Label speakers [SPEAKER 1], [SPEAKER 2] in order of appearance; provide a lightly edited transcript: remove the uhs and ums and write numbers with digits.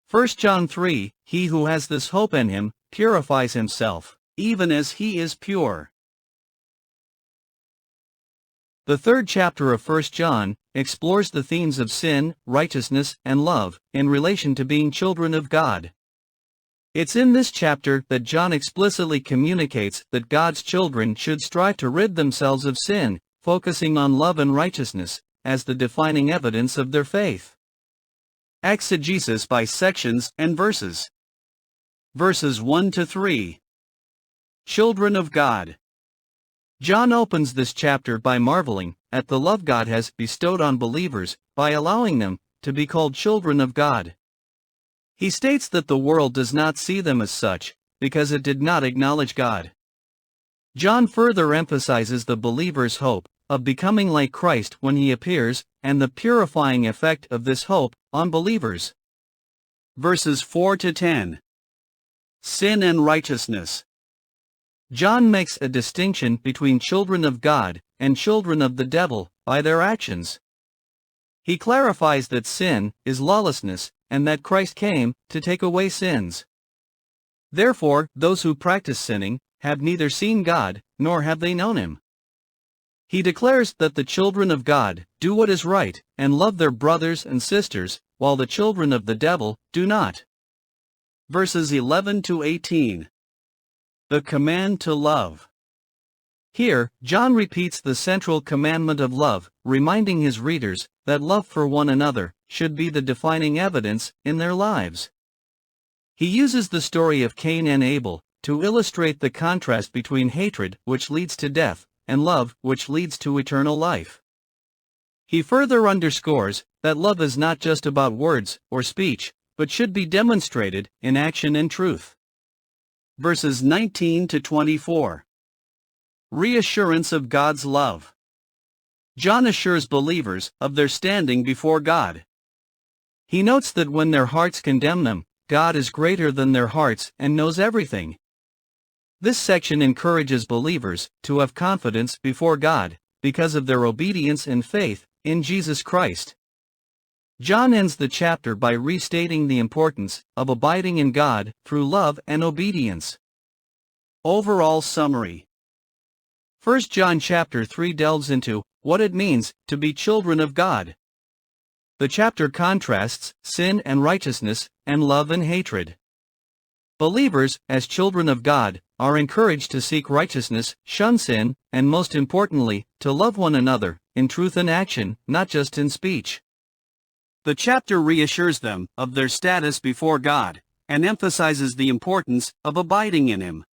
[SPEAKER 1] 1 John 3, he who has this hope in him, purifies himself, even as he is pure. The third chapter of 1 John explores the themes of sin, righteousness, and love, in relation to being children of God. It's in this chapter that John explicitly communicates that God's children should strive to rid themselves of sin, focusing on love and righteousness as the defining evidence of their faith. Exegesis by sections and verses. Verses 1 to 3. Children of God. John opens this chapter by marveling at the love God has bestowed on believers by allowing them to be called children of God. He states that the world does not see them as such because it did not acknowledge God. John further emphasizes the believer's hope of becoming like Christ when he appears and the purifying effect of this hope on believers. Verses 4 to 10. Sin and righteousness. John makes a distinction between children of God and children of the devil by their actions. He clarifies that sin is lawlessness and that Christ came to take away sins. Therefore, those who practice sinning have neither seen God nor have they known him. He declares that the children of God do what is right and love their brothers and sisters, while the children of the devil do not. Verses 11 to 18. The command to love. Here, John repeats the central commandment of love, reminding his readers that love for one another should be the defining evidence in their lives. He uses the story of Cain and Abel to illustrate the contrast between hatred, which leads to death, and love, which leads to eternal life. He further underscores that love is not just about words or speech, but should be demonstrated in action and truth. Verses 19 to 24. Reassurance of God's love. John assures believers of their standing before God. He notes that when their hearts condemn them, God is greater than their hearts and knows everything. This section encourages believers to have confidence before God because of their obedience and faith in Jesus Christ. John ends the chapter by restating the importance of abiding in God through love and obedience. Overall summary. 1 John chapter 3 delves into what it means to be children of God. The chapter contrasts sin and righteousness and love and hatred. Believers, as children of God, are encouraged to seek righteousness, shun sin, and most importantly, to love one another, in truth and action, not just in speech. The chapter reassures them of their status before God, and emphasizes the importance of abiding in Him.